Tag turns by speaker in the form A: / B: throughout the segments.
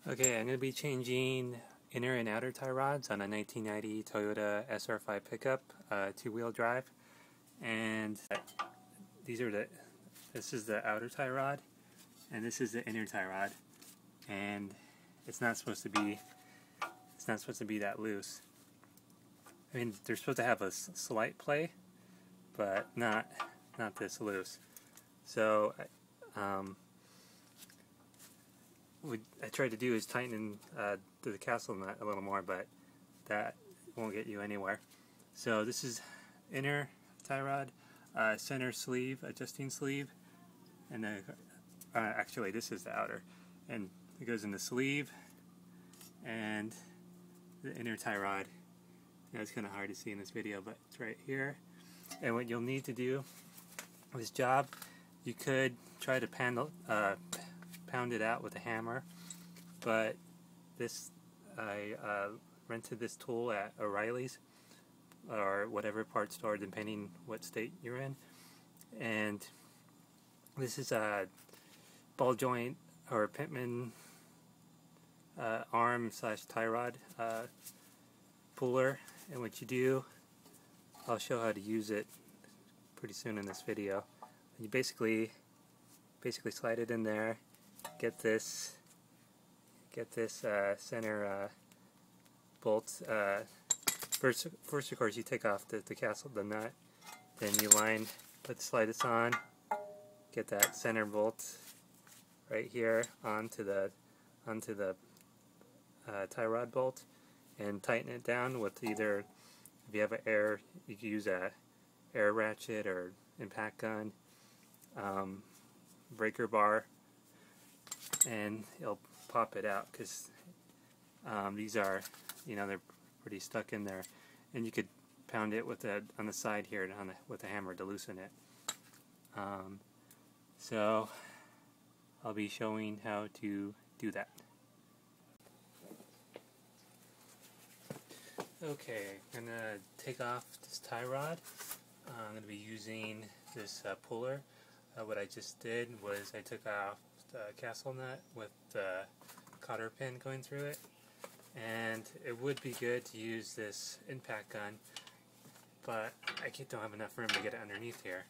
A: Okay, I'm going to be changing inner and outer tie rods on a 1990 Toyota SR5 pickup, two-wheel drive, and this is the outer tie rod, and this is the inner tie rod, and it's not supposed to be that loose. I mean, they're supposed to have a slight play, but not this loose. So what I tried to do is tighten the castle nut a little more, but that won't get you anywhere. So this is inner tie rod, center sleeve, adjusting sleeve, and then actually this is the outer, and it goes in the sleeve and the inner tie rod. Yeah, it's kind of hard to see in this video, but it's right here. And what you'll need to do this job, you could try to pound it out with a hammer, but I rented this tool at O'Reilly's or whatever parts store, depending what state you're in, and this is a ball joint or Pitman arm / tie rod puller. And what you do, I'll show how to use it pretty soon in this video. You basically slide it in there, get this center bolt. First of course you take off the castle, the nut, then you slide this on, get that center bolt right here onto the tie rod bolt, and tighten it down with either, if you have you can use a air ratchet or impact gun, breaker bar, and it'll pop it out, because these are, they're pretty stuck in there, and you could pound it with on the side here with a hammer to loosen it. So I'll be showing how to do that. Okay, I'm going to take off this tie rod. I'm going to be using this puller. What I just did was I took off the castle nut with the cotter pin going through it, and it would be good to use this impact gun, but I don't have enough room to get it underneath here.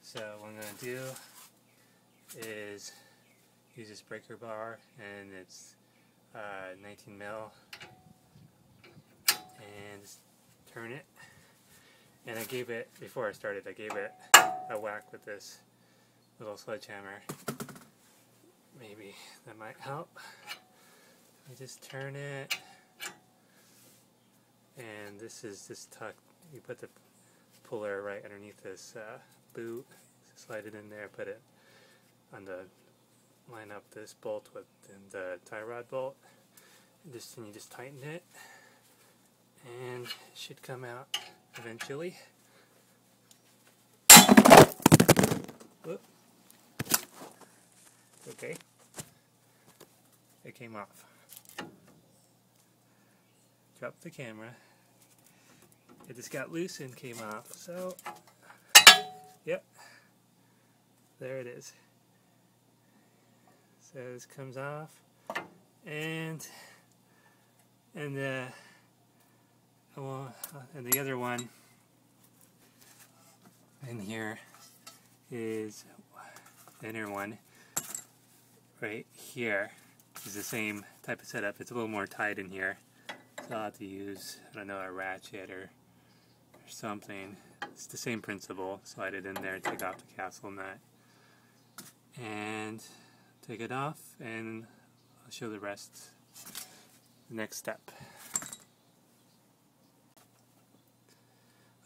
A: So what I'm going to do is use this breaker bar, and it's 19 mil, and just turn it. And I gave it, before I started, I gave it a whack with this little sledgehammer. Maybe that might help. I just turn it, and this is just tucked. You put the puller right underneath this boot, slide it in there, put it on line up this bolt with the tie rod bolt, and you just tighten it, and it should come out eventually. Whoop. Okay, it came off. Dropped the camera. It just got loose and came off. So, yep, there it is. So this comes off, and the other one in here is the inner one right here. Is the same type of setup. It's a little more tight in here, so I'll have to use, I don't know, a ratchet or something. It's the same principle. Slide it in there, take off the castle nut, and take it off, and I'll show the rest, the next step.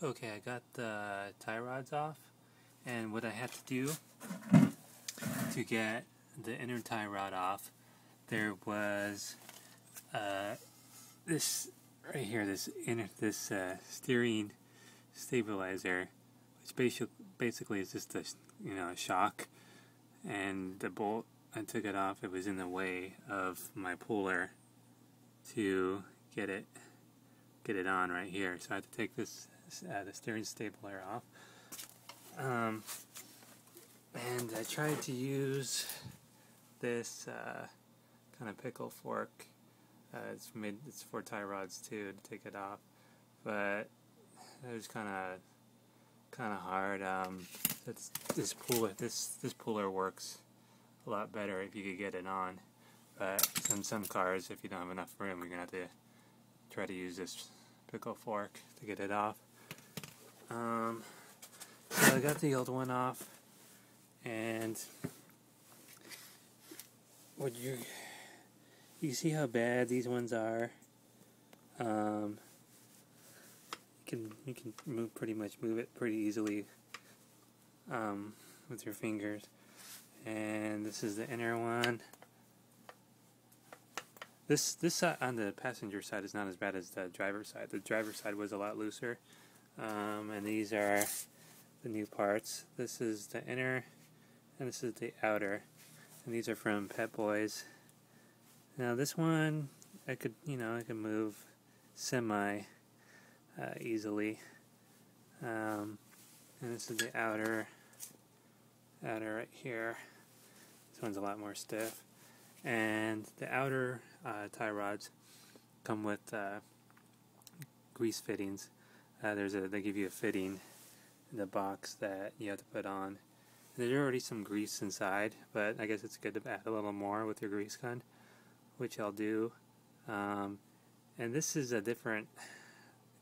A: Okay, I got the tie rods off, and what I had to do to get the inner tie rod off, there was this right here, this steering stabilizer, which basically is just a shock, and the bolt, I took it off. It was in the way of my puller to get it on right here, so I had to take the steering stabilizer off. And I tried to use this kind of pickle fork. It's for tie rods too, to take it off, but it was kind of hard. This puller works a lot better if you could get it on, but in some cars, if you don't have enough room, you're gonna have to try to use this pickle fork to get it off. So I got the old one off, and you see how bad these ones are. You can pretty much move it pretty easily with your fingers. And this is the inner one. This on the passenger side is not as bad as the driver's side. The driver's side was a lot looser. And these are the new parts. This is the inner, and this is the outer. And these are from Pet Boys. Now this one, I could move semi easily. And this is the outer right here. This one's a lot more stiff. And the outer tie rods come with grease fittings. They give you a fitting in the box that you have to put on. There's already some grease inside, but I guess it's good to add a little more with your grease gun, which I'll do. And this is a different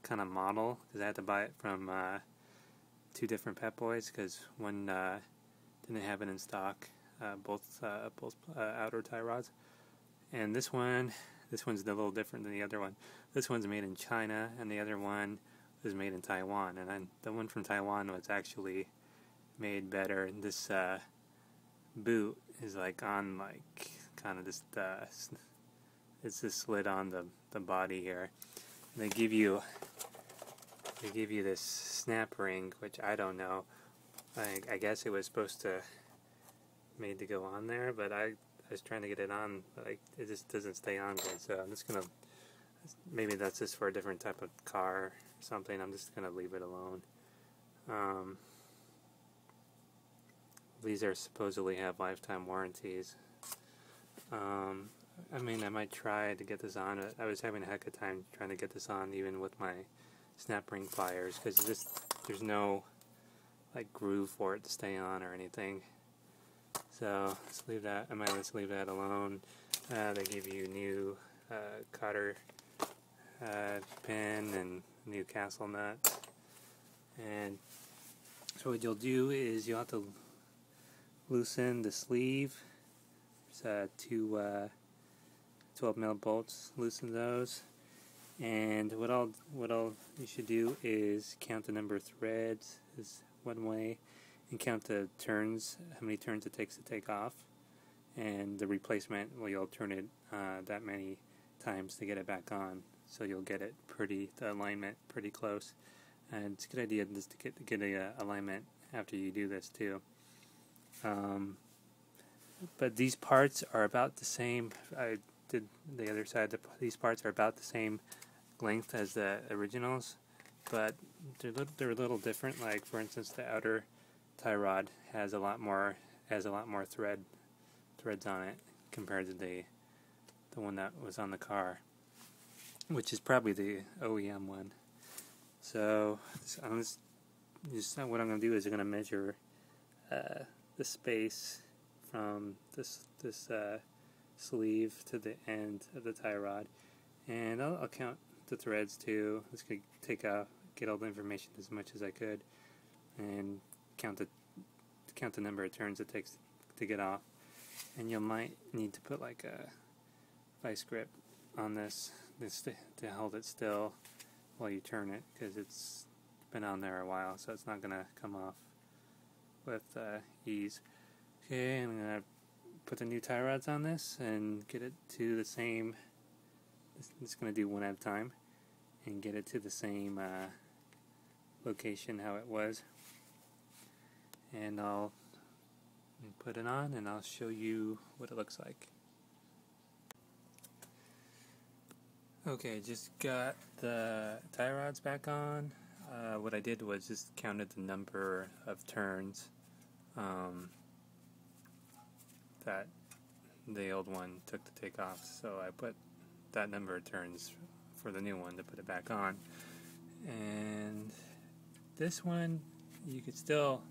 A: kind of model, because I had to buy it from two different Pet Boys, because one didn't have it in stock, both outer tie rods. And this one's a little different than the other one. This one's made in China, and the other one was made in Taiwan. And the one from Taiwan was actually made better. This boot is on kind of this it's this slit on the body here. And they give you this snap ring, which I don't know. I guess it was made to go on there, but I was trying to get it on, but it just doesn't stay on good. So I'm just gonna, maybe that's just for a different type of car or something. I'm just gonna leave it alone. These are supposedly have lifetime warranties. I mean, I might try to get this on. I was having a heck of a time trying to get this on, even with my snap ring pliers, because there's no groove for it to stay on or anything. So let's leave that. I might just leave that alone. They give you new cotter pin and new castle nut. And so what you'll do is you'll have to loosen the sleeve. There's two 12mm bolts. Loosen those. And what you should do is count the number of threads is one way, and count the turns, how many turns it takes to take off, and the replacement, well, you'll turn it that many times to get it back on, so you'll get it the alignment pretty close. And it's a good idea just to get a alignment after you do this too. But these parts are about the same. I did the other side. These parts are about the same length as the originals, but they're a little different. Like, for instance, the outer tie rod has a lot more threads on it compared to the one that was on the car, which is probably the OEM one. So what I'm going to do is I'm going to measure the space from this sleeve to the end of the tie rod, and I'll count the threads too. I'm just going to get all the information as much as I could, and count the number of turns it takes to get off. And you might need to put a vice grip on this to hold it still while you turn it, because it's been on there a while, so it's not going to come off with ease. Okay, I'm going to put the new tie rods on this and get it to the same. I'm just going to do one at a time and get it to the same location how it was. And I'll put it on and I'll show you what it looks like. Okay, just got the tie rods back on. What I did was just counted the number of turns that the old one took the take off, so I put that number of turns for the new one to put it back on. And this one, you could still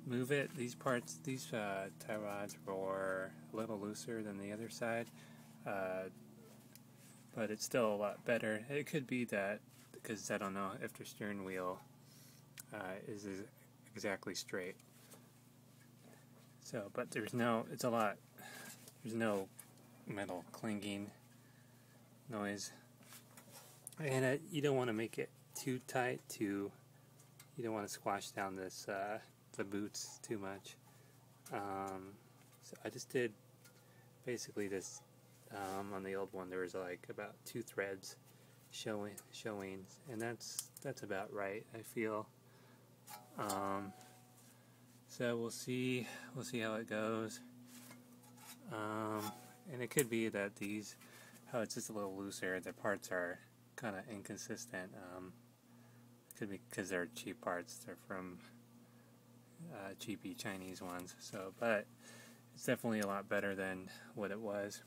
A: move it. These parts, these tie rods were a little looser than the other side, but it's still a lot better. It could be that, because I don't know if the steering wheel is exactly straight. So, but there's no metal clanging noise, and you don't want to make it too tight. You don't want to squash down this the boots too much. So I just did basically this on the old one. There was like about 2 threads showing, and that's about right, I feel. So we'll see how it goes. And it could be that how it's just a little looser, the parts are kind of inconsistent. It could be because they're cheap parts. They're from cheapy Chinese ones. So, but it's definitely a lot better than what it was.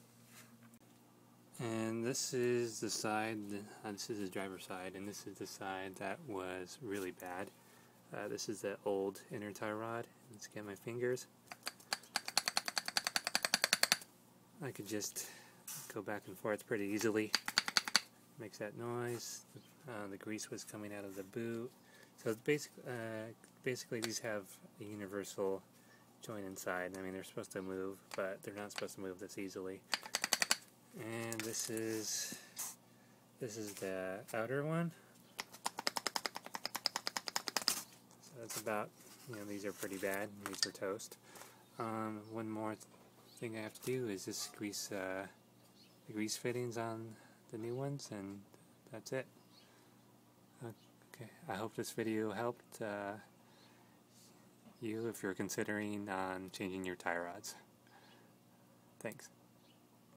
A: And this is the side. This is the driver's side, and this is the side that was really bad. This is the old inner tie rod. Let's get my fingers. I could just go back and forth pretty easily. Makes that noise. The grease was coming out of the boot. So basically these have a universal joint inside. I mean, they're supposed to move, but they're not supposed to move this easily. And this is the outer one. So that's about, these are pretty bad. These are toast. One more thing I have to do is just grease the grease fittings on the new ones, and that's it. Okay, I hope this video helped you if you're considering on changing your tie rods. Thanks.